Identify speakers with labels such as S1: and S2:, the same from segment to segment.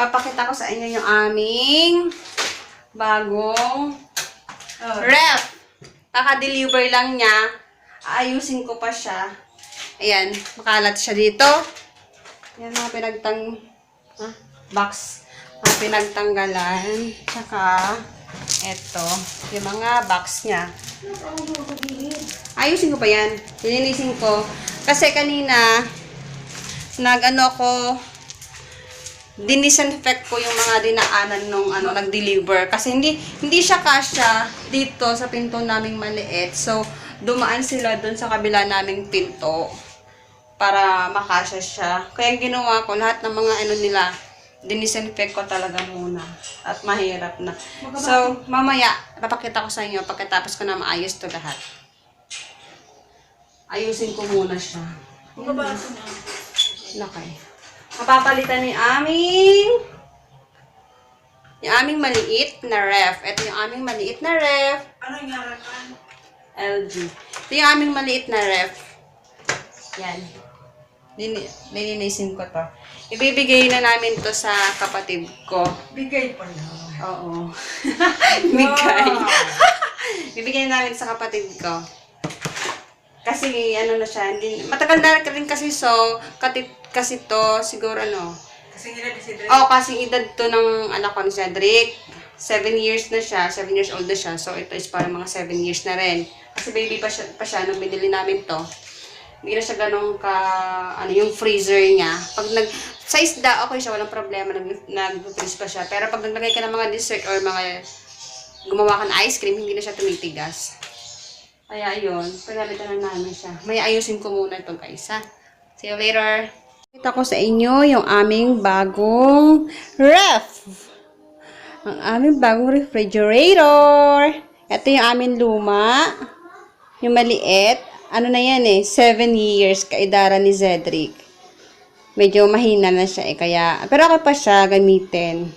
S1: papakita ko sa inyo yung aming bagong ref. Kaka-deliver lang niya. Aayusin ko pa siya. Ayan, makalat siya dito. Ayan, mga box. Mga pinagtanggalan. Tsaka, eto, yung mga box niya. Ayusin ko pa yan. Lilinisin ko. Kasi kanina, dinisinfect ko yung mga dinaanan nung nag-deliver. Kasi hindi siya kasya dito sa pinto naming maliit. So, dumaan sila dun sa kabila naming pinto para makasya siya. Kaya ginawa ko, lahat ng mga nila, dinisinfect ko talaga muna. At mahirap na. So, mamaya, papakita ko sa inyo pagkatapos ko na maayos to lahat. Ayusin ko muna siya. Lakay. Mapapalitan ni yung aming maliit na ref. Ito yung aming maliit na ref.
S2: Ano yung harapan?
S1: LG. Ito yung aming maliit na ref. Yan. Nilinisin ko to. Ibibigay na namin to sa kapatid ko.
S2: Bigay pa na.
S1: Oo. Bigay. Bibigay na namin sa kapatid ko. Kasi na siya, matagal na rin kasi kasi to, siguro
S2: Kasi nila si Drake.
S1: kasi edad to ng anak ko ni Cedric. 7 years na siya, 7 years old na siya. So, ito is parang mga 7 years na rin. Kasi baby pa siya nung binili namin to. Hindi na siya ganun yung freezer niya. Pag sa isda, okay siya, walang problema, nag-freeze pa siya. Pero pag naglagay ka ng mga dessert or gumawa ka ng ice cream, hindi na siya tumitigas. Kaya yun, pagalitan na namin siya. May ayusin ko muna ito guys, ha. See you later. Kita ko sa inyo yung aming bagong ref. Ang aming bagong refrigerator. Ito yung aming luma. Yung maliit. Ano na yan 7 years kaedara ni Cedric. Medyo mahina na siya kaya, pero okay pa siya gamitin.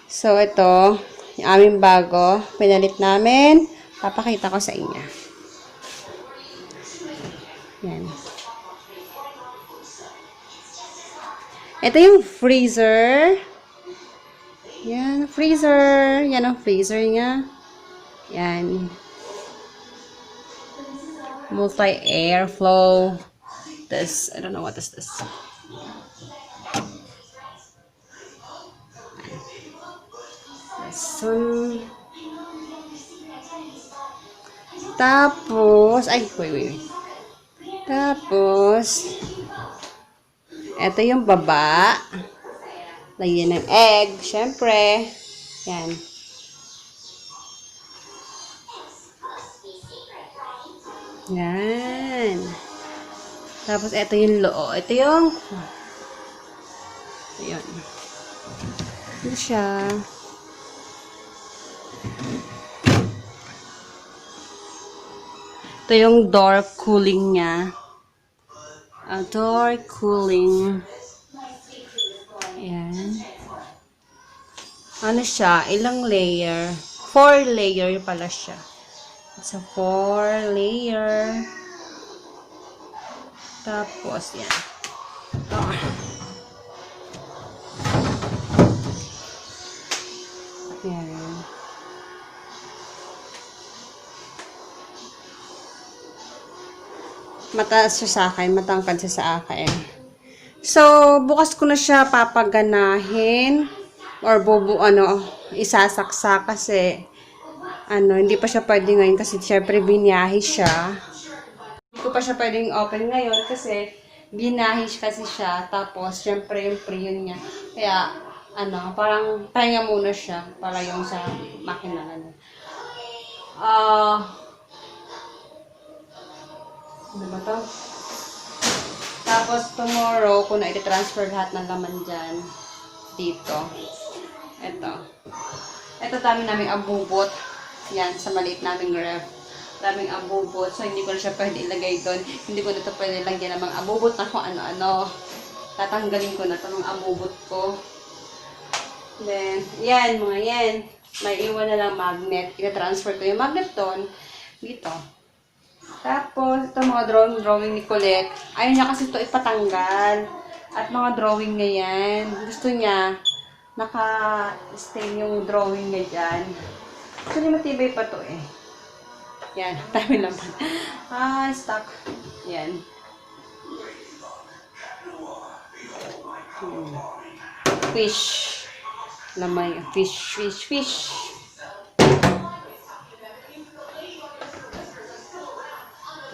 S1: So, ito, yung aming bago. Pinalit namin. Papakita ko sa inyo. Yan. Ito yung freezer. Yan, freezer. Yan ang freezer niya. Yan. Multi-airflow. This, I don't know what is this. This one. Tapos, wait. Tapos, ito yung baba. Lagyan ng egg, syempre. Yan. Yan. Tapos, ito yung loo. Ito yung, ayan. Ito siya. Ito yung door cooling niya. Door cooling. Ayan. Ano siya? Ilang layer? 4 layer pala siya. It's a 4 layer. Tapos, yan. Yan. Mataas siya sa akin. Matangkad siya sa akin. So, bukas ko na siya papaganahin. Or isasaksa kasi hindi pa siya pwede ngayon kasi syempre binahi siya. Hindi ko pa siya pwedeng open ngayon kasi binahi kasi siya. Tapos, syempre yung pre-yun niya. Kaya, parang pahinga muna siya para yung sa makina na. Ano ba to? Tapos, tomorrow, kung na-transfer lahat ng laman dyan, dito. Ito dami naming abubot. Yan, sa maliit naming ref. Daming abubot. So, hindi ko na siya pwede ilagay doon. Hindi ko na ito pwede lagyan ng mga abubot na kung ano-ano. Tatanggalin ko na ito ng abubot ko. Then, yan, mga yan. May iwan na lang magnet. Ina-transfer ko yung magnet doon. Dito. Tapos, ito mga drawing ni Colette. Ayaw niya kasi ito ipatanggal. At mga drawing niya yan. Gusto niya naka-stain yung drawing niya dyan. Actually, matibay pa to eh. Yan, dami naman. Stuck. Yan. Fish. Lamay. Fish.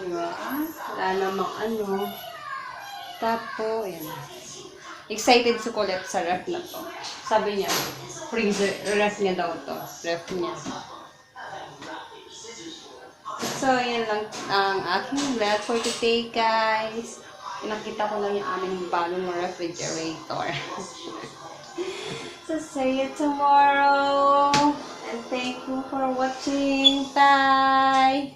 S1: Diba? Wala namang ano. Tapos, yan. Excited si Kulit sa ref na to. Sabi niya, freezer, ref niya daw to. Ref niya. So, yan lang ang aking vlog for today, guys. Nakita ko lang yung aming bagong refrigerator. So, see you tomorrow. And thank you for watching. Bye!